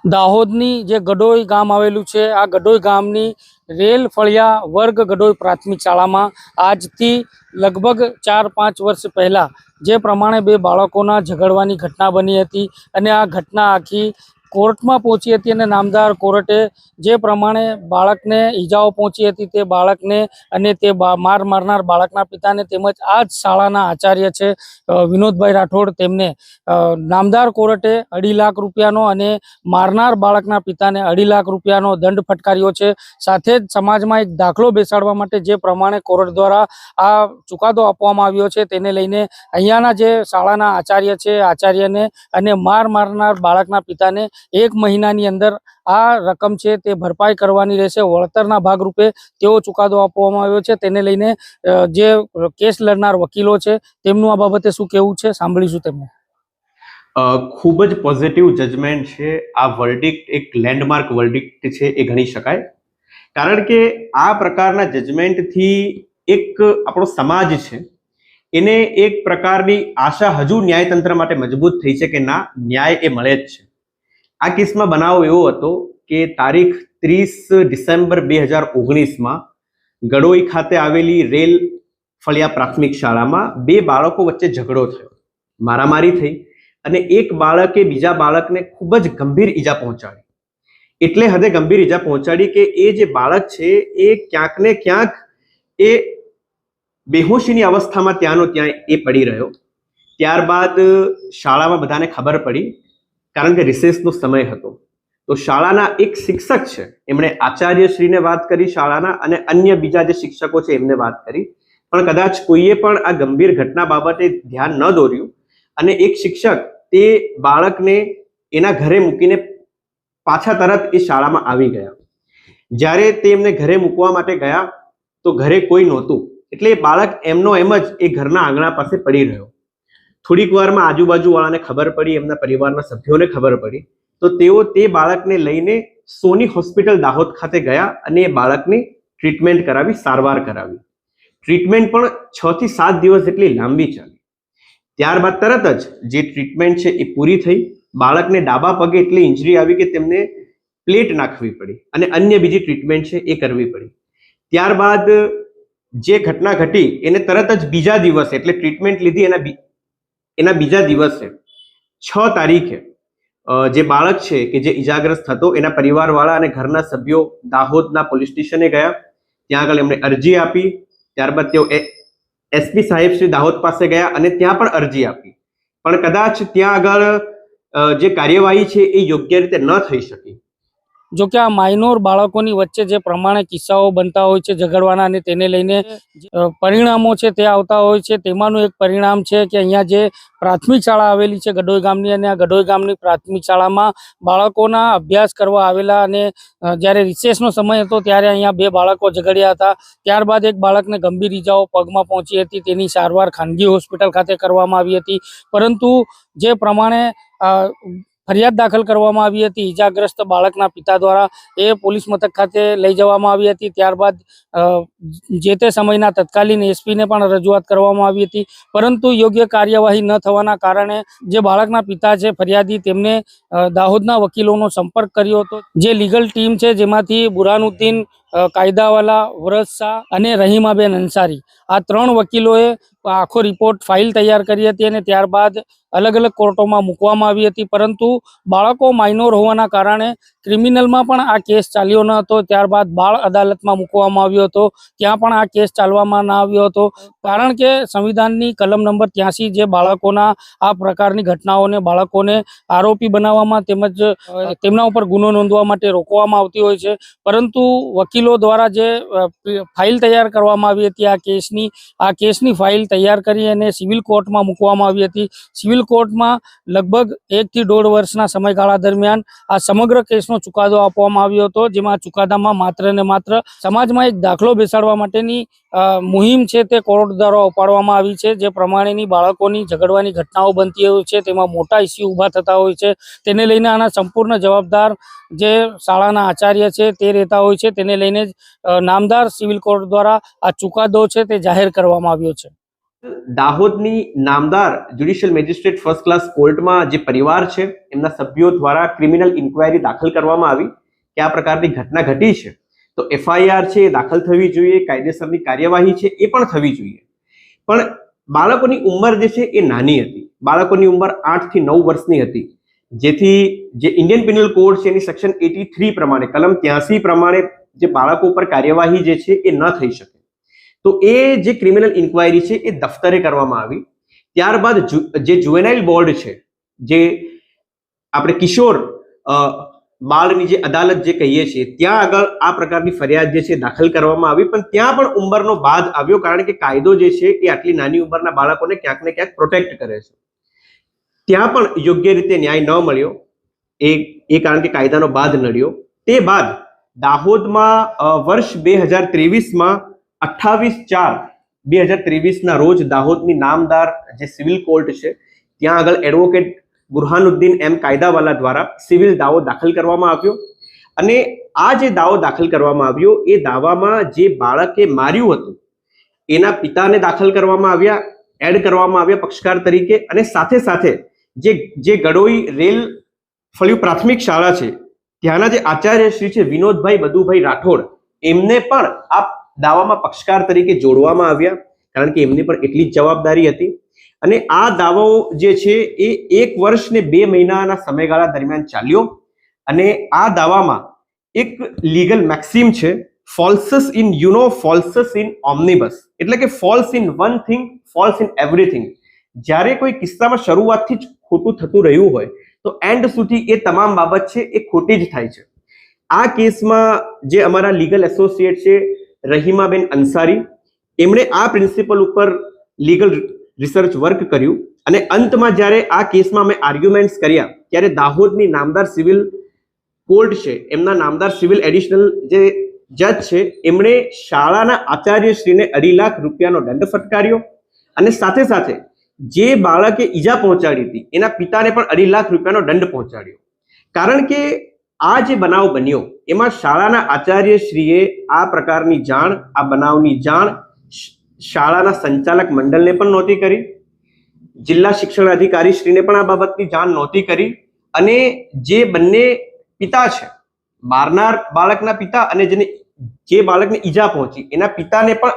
દાહોદની જે ગડોઈ ગામ આવેલું છે, આ ગડોઈ ગામની રેલ ફળિયા વર્ગ ગડોઈ પ્રાથમિક શાળામાં આજથી લગભગ 4-5 વર્ષ પહેલાં જે પ્રમાણે બે બાળકોના ઝઘડવાની ઘટના બની હતી અને આ ઘટના આખી કોર્ટમાં પહોંચી હતી અને નામદાર કોર્ટે જે પ્રમાણે બાળકને ઈજાઓ પહોંચી હતી તે બાળકને અને તે માર મારનાર બાળકના પિતાને તેમજ આ જ શાળાના આચાર્ય છે વિનોદભાઈ રાઠોડ તેમને નામદાર કોર્ટે 2.5 લાખ રૂપિયાનો અને મારનાર બાળકના પિતાને 2.5 લાખ રૂપિયાનો દંડ ફટકાર્યો છે। સાથે જ સમાજમાં એક દાખલો બેસાડવા માટે જે પ્રમાણે કોર્ટ દ્વારા આ ચુકાદો આપવામાં આવ્યો છે તેને લઈને અહીંયાના જે શાળાના આચાર્ય છે આચાર્યને અને મારનાર બાળકના પિતાને 1 મહિનાની અંદર આ રકમ છે તે ભરપાઈ કરવાની રહેશે। વળતરના ભાગરૂપે તેવો ચુકાદો આપવામાં આવ્યો છે। તેને લઈને જે કેસ લડનાર વકીલો છે તેમનું આ બાબતે શું કહેવું છે સાંભળીશું તેમને। ખૂબ જ પોઝિટિવ જજમેન્ટ છે। આ વર્ડિક્ટ એક લેન્ડમાર્ક વર્ડિક્ટ છે એ ગણી શકાય, કારણ કે આ પ્રકારના જજમેન્ટથી એક આપણો સમાજ છે એને એક પ્રકારની આશા હજુ ન્યાયતંત્ર માટે મજબૂત થઈ છે કે ના, ન્યાય એ મળે જ છે। આ કેસમાં બનાવ એવો હતો કે તારીખ 30 ડિસેમ્બર 2019માં ગડોઈ ખાતે આવેલી રેલ ફળિયા પ્રાથમિક શાળામાં બે બાળકો વચ્ચે ઝઘડો થયો, મારામારી થઈ અને એક બાળકે બીજા બાળકને ખૂબ જ ગંભીર ઈજા પહોંચાડી। એટલે હદે ગંભીર ઈજા પહોંચાડી કે એ જે બાળક છે એ ક્યાંક ને ક્યાંક એ બેહોશીની અવસ્થામાં ત્યાંનો ત્યાં એ પડી રહ્યો। ત્યારબાદ શાળામાં બધાને ખબર પડી, કારણ કે રિસેસનો સમય હતો, તો શાળાના એક શિક્ષક છે એમણે આચાર્યશ્રીને વાત કરી શાળાના, અને અન્ય બીજા જે શિક્ષકો છે એમને વાત કરી, પણ કદાચ કોઈએ પણ આ ગંભીર ઘટના બાબતે ધ્યાન ન દોર્યું અને એક શિક્ષક તે બાળકને એના ઘરે મૂકીને પાછા તરત એ શાળામાં આવી ગયા। જ્યારે તે એમને ઘરે મૂકવા માટે ગયા તો ઘરે કોઈ નહોતું, એટલે એ બાળક એમનો એમ જ એ ઘરના આંગણા પાસે પડી રહ્યો। થોડીક વારમાં આજુબાજુવાળાને ખબર પડી, એમના પરિવારના સભ્યોને ખબર પડી, તો તેઓ તે બાળકને લઈને સોની હોસ્પિટલ દાહોદ ખાતે ગયા અને એ બાળકને ટ્રીટમેન્ટ કરાવી, સારવાર કરાવી। ટ્રીટમેન્ટ પણ 6 થી 7 દિવસ જેટલી લાંબી ચાલી। ત્યારબાદ તરત જ જે ટ્રીટમેન્ટ છે એ પૂરી થઈ। બાળકને ડાબા પગે એટલી ઇન્જરી આવી કે તેમને પ્લેટ નાખવી પડી અને અન્ય બીજી ટ્રીટમેન્ટ છે એ કરવી પડી। ત્યારબાદ જે ઘટના ઘટી એને તરત જ બીજા દિવસે, એટલે ટ્રીટમેન્ટ લીધી એના બીજા દિવસે 6 તારીખે જે બાળક છે કે જે ઈજાગ્રસ્ત હતો એના પરિવારવાળા અને ઘરના સભ્યો દાહોદના પોલીસ સ્ટેશને ગયા। ત્યાં આગળ એમણે અરજી આપી। ત્યારબાદ તેઓ એસપી સાહેબ શ્રી દાહોદ પાસે ગયા અને ત્યાં પણ અરજી આપી, પણ કદાચ ત્યાં આગળ જે કાર્યવાહી છે એ યોગ્ય રીતે ન થઈ શકી। જો કે આ માઇનોર બાળકોની વચ્ચે જે પ્રમાણે કિસ્સાઓ બનતા હોય છે ઝઘડવાના અને તેને લઈને પરિણામો છે તે આવતા હોય છે, તેમાંનું એક પરિણામ છે કે અહીંયા જે પ્રાથમિક શાળા આવેલી છે ગડોઈ ગામની, અને આ ગડોઈ ગામની પ્રાથમિક શાળામાં બાળકોના અભ્યાસ કરવા આવેલા અને જ્યારે રિસેસનો સમય હતો ત્યારે અહીંયા બે બાળકો ઝઘડ્યા હતા। ત્યારબાદ એક બાળકને ગંભીર ઈજાઓ પગમાં પહોંચી હતી, તેની સારવાર ખાનગી હોસ્પિટલ ખાતે કરવામાં આવી હતી, પરંતુ જે પ્રમાણે ફરિયાદ દાખલ કરવામાં આવી હતી ઈજાગ્રસ્ત બાળકના પિતા દ્વારા, એ પોલીસ મથક ખાતે લઈ જવામાં આવી હતી। ત્યારબાદ જે તે સમયના તત્કાલીન એસપીને પણ રજૂઆત કરવામાં આવી હતી, પરંતુ યોગ્ય કાર્યવાહી ન થવાના કારણે જે બાળકના પિતા છે ફરિયાદી, તેમને દાહોદના વકીલોનો સંપર્ક કર્યો હતો। જે લીગલ ટીમ છે જેમાંથી બુરહાનુદ્દીન કાયદાવાલા, વરસ શાહ અને રહીમાબેન અંસારી, આ 3 વકીલોએ આખો રિપોર્ટ ફાઇલ તૈયાર કરી હતી અને ત્યારબાદ અલગ અલગ કોર્ટોમાં મૂકવામાં આવી હતી, પરંતુ બાળકો માઇનોર હોવાના કારણે ક્રિમિનલમાં પણ આ કેસ ચાલ્યો ન હતો। ત્યારબાદ બાળ અદાલતમાં મૂકવામાં આવ્યો હતો, ત્યાં પણ આ કેસ ચાલવામાં ન આવ્યો હતો, કારણ કે સંવિધાનની કલમ નંબર 83 જે બાળકોના આ પ્રકારની ઘટનાઓને બાળકોને આરોપી બનાવવામાં તેમજ તેમના ઉપર ગુનો નોંધવા માટે રોકવામાં આવતી હોય છે, પરંતુ વકીલો દ્વારા જે ફાઇલ તૈયાર કરવામાં આવી હતી આ કેસની ફાઇલ તૈયાર કરી અને સિવિલ કોર્ટમાં મૂકવામાં આવી હતી। સિવિલ કોર્ટમાં લગભગ 1 થી 1.5 વર્ષના સમયગાળા દરમિયાન આ સમગ્ર કેસનો ચુકાદો આપવામાં આવ્યો હતો, જેમાં ચુકાદામાં માત્ર ને માત્ર સમાજમાં એક દાખલો બેસાડવા માટેની મુહિમ છે તે કોર્ટ દ્વારા ઉપાડવામાં આવી છે। જે પ્રમાણેની બાળકોની ઝઘડવાની ઘટનાઓ બનતી હોય છે તેમાં મોટા ઇસ્યુ ઊભા થતા હોય છે, તેને લઈને આના સંપૂર્ણ જવાબદાર જે શાળાના આચાર્ય છે તે રહેતા હોય છે। તેને લઈને જ નામદાર સિવિલ કોર્ટ દ્વારા આ ચુકાદો છે તે જાહેર કરવામાં આવ્યો છે। દાહોદની નામદાર જ્યુડિશિયલ મેજિસ્ટ્રેટ ફર્સ્ટ ક્લાસ કોર્ટમાં જે પરિવાર છે એમના સભ્યો દ્વારા ક્રિમિનલ ઇન્ક્વાયરી દાખલ કરવામાં આવી કે આ પ્રકારની ઘટના ઘટી છે તો એફઆઈઆર છે એ દાખલ થવી જોઈએ, કાયદેસરની કાર્યવાહી છે એ પણ થવી જોઈએ. પણ બાળકોની ઉંમર જે છે એ નાની હતી. બાળકોની ઉંમર 8 થી 9 વર્ષની હતી, જેથી જે ઇન્ડિયન પિનલ કોડ છે એની સેક્શન 83 પ્રમાણે, કલમ 83 પ્રમાણે જે બાળકો ઉપર કાર્યવાહી જે છે એ ન થઈ શકે. તો એ જે ક્રિમિનલ ઇન્ક્વાયરી છે એ દફતરે કરવામાં આવી. ત્યારબાદ જે જુવેનાઇલ બોર્ડ છે, જે આપણે કિશોર બાળની જે અદાલત જે કહીએ છીએ, ત્યાં આગળ આ પ્રકારની ફરિયાદ જે છે દાખલ કરવામાં આવી. પણ ત્યાં પણ ઉંમરનો બાદ આવ્યો, કારણ કે કાયદો જે છે એ આટલી નાની ઉંમરના બાળકોને ક્યાંક ને ક્યાંક પ્રોટેક્ટ કરે છે. ત્યાં પણ યોગ્ય રીતે ન્યાય ન મળ્યો, એ કારણ કે કાયદાનો બાદ નડ્યો. તે બાદ દાહોદમાં વર્ષ 2023માં 28/4/2023 ના રોજ દાહોદની નામદાર જે સિવિલ કોર્ટ છે ત્યાં આગળ એડવોકેટ બુરહાનુદ્દીન એમ કાયદાવાલા દ્વારા સિવિલ દાવો દાખલ કરવામાં આવ્યો. અને આ જે દાવો દાખલ કરવામાં આવ્યો એ દાવામાં જે બાળકે માર્યું હતું એના પિતાને દાખલ કરવામાં આવ્યા, એડ કરવામાં આવ્યા પક્ષકાર તરીકે. અને સાથે સાથે જે ગડોઈ રેલ ફળિયું પ્રાથમિક શાળા છે ત્યાંના જે આચાર્ય શ્રી છે વિનોદભાઈ બદુભાઈ રાઠોડ, એમને પણ આ દાવામાં પક્ષકાર તરીકે જોડવામાં આવ્યા, કારણ કે એમની પણ એટલી જ જવાબદારી હતી. અને આ દાવો જે છે એ 1 વર્ષ ને 2 મહિનાના સમયગાળા દરમિયાન ચાલ્યો. અને આ દાવામાં એક લીગલ મેક્સિમ છે, ફોલ્સસ ઇન ફોલ્સસ ઇન ઓમ્નિબસ, એટલે કે false in one thing, false in everything. જ્યારે કોઈ કિસ્સામાં શરૂઆતથી જ ખોટું થતું રહ્યું હોય તો એન્ડ સુધી એ તમામ બાબત છે એ ખોટી જ થાય છે. આ કેસમાં જે અમારા લીગલ એસોસિએટ છે રહીમાબેન અંસારી, એમણે આ પ્રિન્સિપલ ઉપર લીગલ રિસર્ચ વર્ક કર્યું. અને અંતમાં જ્યારે આ કેસમાં અમે આર્ગ્યુમેન્ટ્સ કર્યા ત્યારે દાહોદની નામદાર સિવિલ કોર્ટ છે, એમના નામદાર સિવિલ એડિશનલ જે જજ છે, એમણે શાળાના આચાર્યશ્રીને 2.5 લાખ રૂપિયાનો દંડ ફટકાર્યો. અને સાથે સાથે જે બાળકે ઈજા પહોંચાડી હતી એના પિતાને પણ 2.5 લાખ રૂપિયાનો દંડ પહોંચાડ્યો. કારણ કે આ જે બનાવ બન્યો એમાં શાળાના આચાર્યશ્રીએ આ પ્રકારની જાણ, આ બનાવની જાણ શાળાના સંચાલક મંડળને પણ નહોતી કરી, જિલ્લા શિક્ષણ અધિકારી શ્રીને પણ આ બાબતની જાણ નહોતી કરી. અને જે બંને પિતા છે, મારનાર બાળકના પિતા અને જે બાળકને ઈજા પહોંચી એના પિતાને પણ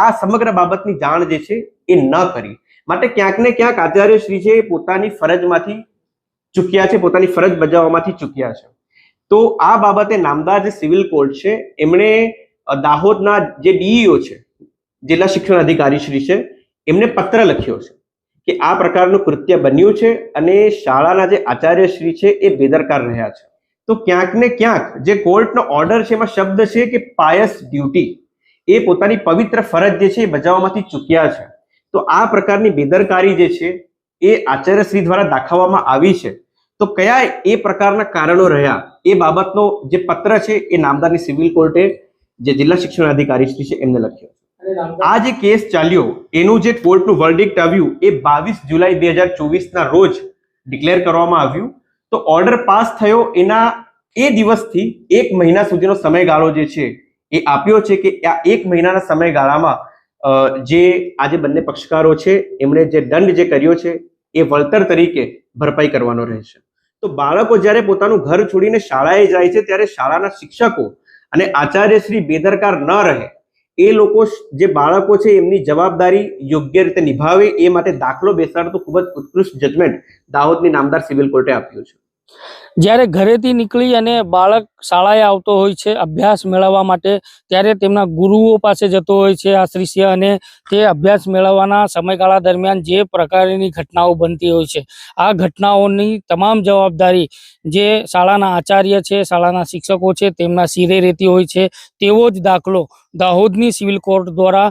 આ સમગ્ર બાબતની જાણ જે છે એ ન કરી. માટે ક્યાંક ને ક્યાંક આચાર્યશ્રી છે એ પોતાની ફરજમાંથી ચૂક્યા છે, પોતાની ફરજ બજાવવામાંથી ચૂક્યા છે. તો આ બાબતે નામદાર જે સિવિલ કોર્ટ છે એમણે દાહોદના જે ડીઈઓ છે, જિલ્લા શિક્ષણ અધિકારી શ્રી છે, એમને પત્ર લખ્યો છે કે આ પ્રકારનું કૃત્ય બન્યું છે અને શાળાના જે આચાર્યશ્રી છે એ બેદરકાર રહ્યા છે. તો ક્યાંક ને ક્યાંક જે કોર્ટનો ઓર્ડર છે એમાં શબ્દ છે કે પાયસ ડ્યુટી, એ પોતાની પવિત્ર ફરજ જે છે એ બજાવવામાંથી ચૂક્યા છે. તો આ પ્રકારની બેદરકારી જે છે એ આચાર્યશ્રી દ્વારા દાખવવામાં આવી છે. તો કયા એ પ્રકારના કારણો રહ્યા એ બાબતનો જે પત્ર છે એ નામદારની સિવિલ કોર્ટે જે જિલ્લા શિક્ષણ અધિકારી શ્રી છે એમને લખ્યો. આ જે કેસ ચાલ્યો એનું જે કોર્ટનું વર્ડિક્ટ આવ્યું એ 22 જુલાઈ 2024 ના રોજ ડિક્લેર કરવામાં આવ્યું. તો ઓર્ડર પાસ થયો એના એ દિવસથી 1 મહિના સુધીનો સમયગાળો જે છે એ આપ્યો છે કે આ 1 મહિનાના સમયગાળામાં જે આજે બંને પક્ષકારો છે એમણે જે દંડ જે કર્યો છે એ વળતર તરીકે ભરપાઈ કરવાનો રહેશે. તો બાળકો જ્યારે પોતાનું ઘર છોડીને શાળાએ જાય છે ત્યારે શાળાના શિક્ષકો અને આચાર્યશ્રી બેદરકાર ન રહે, એ લોકો જે બાળકો છે એમની જવાબદારી યોગ્ય રીતે નિભાવે એ માટે દાખલો બેસાડતું ખૂબ જ ઉત્કૃષ્ટ જજમેન્ટ દાહોદની નામદાર સિવિલ કોર્ટે આપ્યું છે. જ્યારે ઘરેથી નીકળી અને બાળક શાળાએ આવતો હોય છે અભ્યાસ મેળવવા માટે, ત્યારે તેમના ગુરુઓ પાસે જતો હોય છે આ શિષ્ય, અને તે અભ્યાસ મેળવવાના સમયગાળા દરમિયાન જે પ્રકારની ઘટનાઓ બનતી હોય છે, આ ઘટનાઓની તમામ જવાબદારી જે શાળાના આચાર્ય છે, શાળાના શિક્ષકો છે, તેમના સિરે રહેતી હોય છે. તેવો જ દાખલો દાહોદની સિવિલ કોર્ટ દ્વારા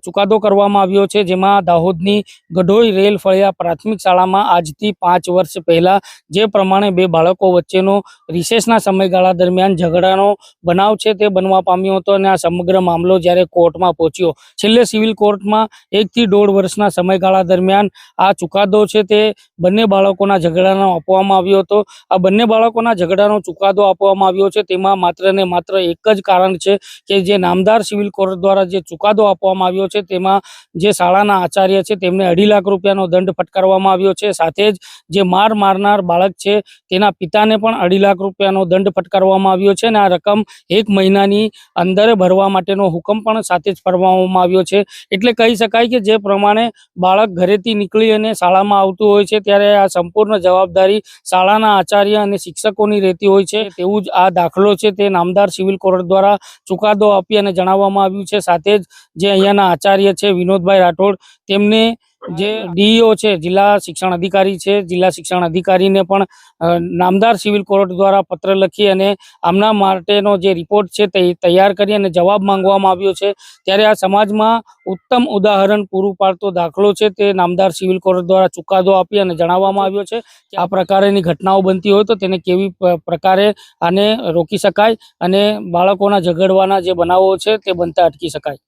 ચુકાદો કરવામાં આવ્યો છે, જેમાં દાહોદની ગઢોઈ રેલ ફળિયા પ્રાથમિક શાળામાં આજથી 5 વર્ષ પહેલા જે પ્રમાણે 2 બાળકો બાળકો વચ્ચેનો રિસેસના સમયગાળા દરમિયાન ઝઘડાનો બનાવ છે તે બનવા પામ્યો હતો અને આ સમગ્ર મામલો જ્યારે કોર્ટમાં પહોંચ્યો, છેલ્લે સિવિલ કોર્ટમાં 1 થી 1.5 વર્ષના સમયગાળા દરમિયાન આ ચુકાદો છે તે બંને બાળકોના ઝઘડાનો આપવામાં આવ્યો હતો. આ બંને બાળકોના ઝઘડાનો ચુકાદો આપવામાં આવ્યો છે તેમાં માત્ર ને માત્ર એક જ કારણ છે કે જે નામદાર સિવિલ કોર્ટ દ્વારા જે ચુકાદો આપવામાં આવ્યો છે તેમાં જે શાળાના આચાર્ય છે તેમને 2.5 લાખ રૂપિયાનો દંડ ફટકારવામાં આવ્યો છે. સાથે જ જે મારનાર બાળક છે તેના પિતાને પણ 2.5 લાખ રૂપિયાનો દંડ ફટકારવામાં આવ્યો છે અને આ રકમ 1 મહિનાની અંદર ભરવા માટેનો હુકમ પણ સાથે જ ફરમાવવામાં આવ્યો છે. એટલે કહી શકાય કે જે પ્રમાણે બાળક ઘરેથી નીકળી અને શાળામાં આવતું હોય છે ત્યારે આ સંપૂર્ણ જવાબદારી શાળાના આચાર્ય અને શિક્ષકોની રહેતી હોય છે. તેવું જ આ દાખલો છે તે નામદાર સિવિલ કોર્ટ દ્વારા ચુકાદો આપી અને જણાવવામાં આવ્યું છે. સાથે જ જે અહીંયાના આચાર્ય છે વિનોદભાઈ રાઠોડ તેમને જે ડીઈઓ છે જિલ્લા શિક્ષણ અધિકારી છે, જિલ્લા શિક્ષણ અધિકારીને પણ નામદાર સિવિલ કોર્ટ દ્વારા પત્ર લખી અને આમના માટેનો જે રિપોર્ટ છે તે તૈયાર કરી અને જવાબ માંગવામાં આવ્યો છે. ત્યારે આ સમાજમાં ઉત્તમ ઉદાહરણ પૂરું પાડતો દાખલો છે તે નામદાર સિવિલ કોર્ટ દ્વારા ચુકાદો આપી અને જણાવવામાં આવ્યો છે કે આ પ્રકારની ઘટનાઓ બનતી હોય તો તેને કેવી પ્રકારે આને રોકી શકાય અને બાળકોના ઝઘડવાના જે બનાવો છે તે બનતા અટકી શકાય.